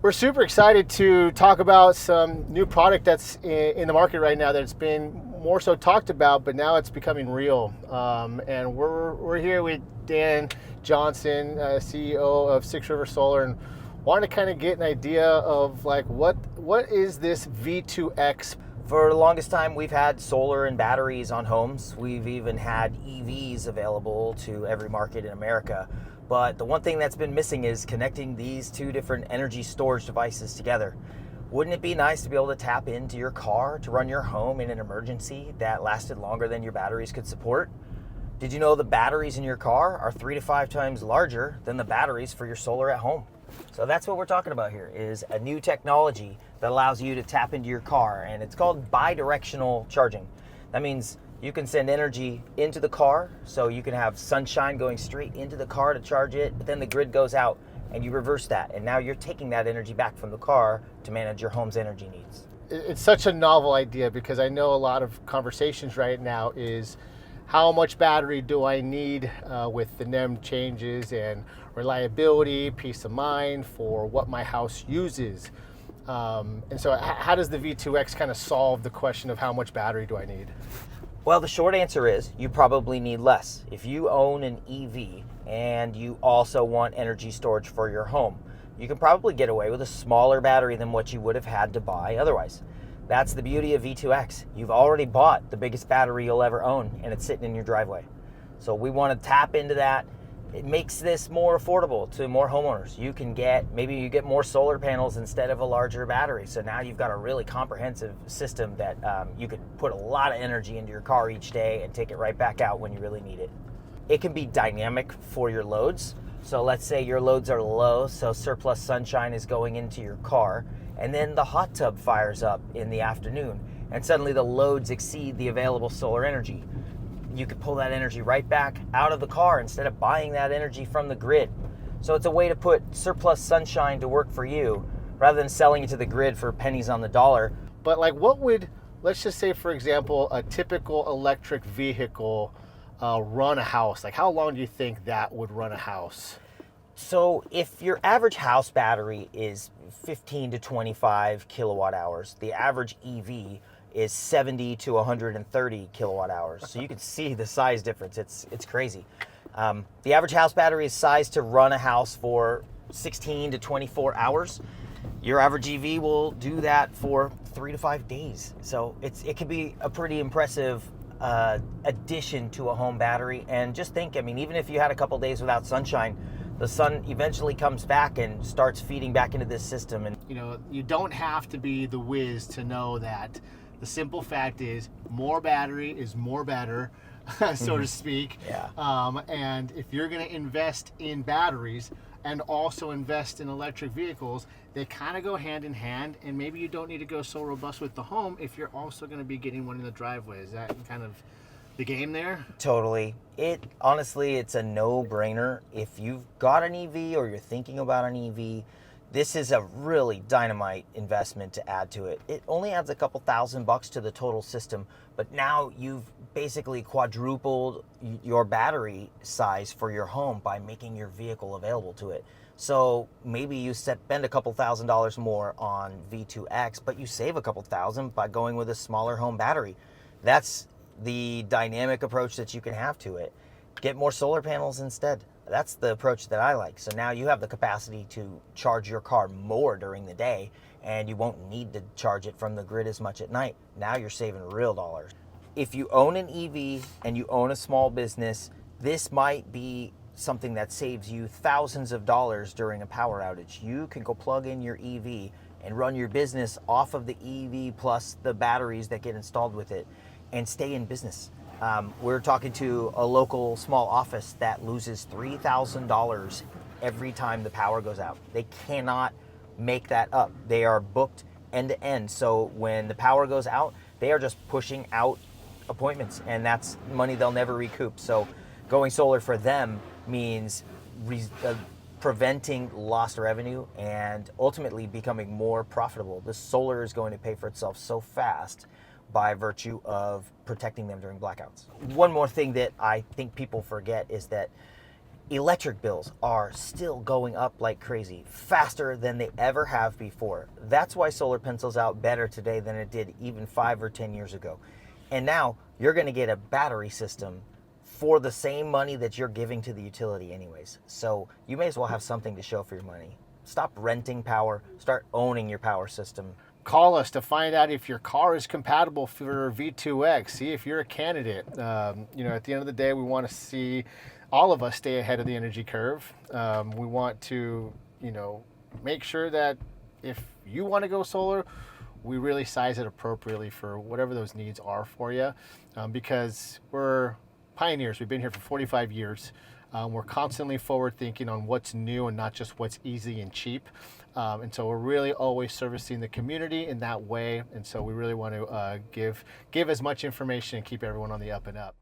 We're super excited to talk about some new product that's in the market right now that's been more so talked about, but now it's becoming real. And we're here with Dan Johnson, CEO of Six River Solar, and wanted to kind of get an idea of like what is this V2X? For the longest time, we've had solar and batteries on homes. We've even had EVs available to every market in America. But the one thing that's been missing is connecting these two different energy storage devices together. Wouldn't it be nice to be able to tap into your car to run your home in an emergency that lasted longer than your batteries could support? Did you know the batteries in your car are 3 to 5 times larger than the batteries for your solar at home? So that's what we're talking about here, is a new technology that allows you to tap into your car, and it's called bidirectional charging. That means you can send energy into the car, so you can have sunshine going straight into the car to charge it, but then the grid goes out and you reverse that, and now you're taking that energy back from the car to manage your home's energy needs. It's such a novel idea because I know a lot of conversations right now is how much battery do I need with the NEM changes and reliability, peace of mind for what my house uses. And so how does the V2X kind of solve the question of how much battery do I need? Well, the short answer is you probably need less. If you own an EV and you also want energy storage for your home, you can probably get away with a smaller battery than what you would have had to buy otherwise. That's the beauty of V2X. You've already bought the biggest battery you'll ever own, and it's sitting in your driveway. So we want to tap into that. It makes this more affordable to more homeowners. Maybe you get more solar panels instead of a larger battery. So now you've got a really comprehensive system that you could put a lot of energy into your car each day and take it right back out when you really need it. It can be dynamic for your loads. So let's say your loads are low, so surplus sunshine is going into your car, and then the hot tub fires up in the afternoon, and suddenly the loads exceed the available solar energy. You could pull that energy right back out of the car instead of buying that energy from the grid. So it's a way to put surplus sunshine to work for you rather than selling it to the grid for pennies on the dollar. But like let's just say for example, a typical electric vehicle run a house? Like how long do you think that would run a house? So if your average house battery is 15 to 25 kilowatt hours, the average EV is 70 to 130 kilowatt hours. So you can see the size difference. It's crazy. The average house battery is sized to run a house for 16 to 24 hours. Your average EV will do that for 3 to 5 days. So it can be a pretty impressive addition to a home battery. And just think, I mean, even if you had a couple days without sunshine, the sun eventually comes back and starts feeding back into this system. And you don't have to be the whiz to know that the simple fact is more battery is more better, so to speak. Yeah. And if you're going to invest in batteries and also invest in electric vehicles, they kind of go hand in hand, and maybe you don't need to go so robust with the home if you're also going to be getting one in the driveway. Is that kind of the game there? Totally. Honestly, it's a no-brainer. If you've got an EV or you're thinking about an EV, this is a really dynamite investment to add to it. It only adds a couple $1,000 to the total system, but now you've basically quadrupled your battery size for your home by making your vehicle available to it. So maybe you spend a couple $1,000s more on V2X, but you save a couple thousand by going with a smaller home battery. That's the dynamic approach that you can have to it. Get more solar panels instead. That's the approach that I like. So now you have the capacity to charge your car more during the day, and you won't need to charge it from the grid as much at night. Now you're saving real dollars. If you own an EV and you own a small business, this might be something that saves you thousands of dollars during a power outage. You can go plug in your EV and run your business off of the EV plus the batteries that get installed with it and stay in business. We're talking to a local small office that loses $3,000 every time the power goes out. They cannot make that up. They are booked end to end. So when the power goes out, they are just pushing out appointments, and that's money they'll never recoup. So going solar for them means preventing lost revenue and ultimately becoming more profitable. The solar is going to pay for itself so fast by virtue of protecting them during blackouts. One more thing that I think people forget is that Electric bills are still going up like crazy, faster than they ever have before. That's why solar pencils out better today than it did even 5 or 10 years ago. And now you're going to get a battery system for the same money that you're giving to the utility anyways. So you may as well have something to show for your money. Stop renting power, start owning your power system. Call us to find out if your car is compatible for V2X. See if you're a candidate. You know, at the end of the day, we want to see all of us stay ahead of the energy curve. We want to, you know, make sure that if you want to go solar, we really size it appropriately for whatever those needs are for you, because we're pioneers. We've been here for 45 years. We're constantly forward thinking on what's new and not just what's easy and cheap. And so we're really always servicing the community in that way. And so we really want to give as much information and keep everyone on the up and up.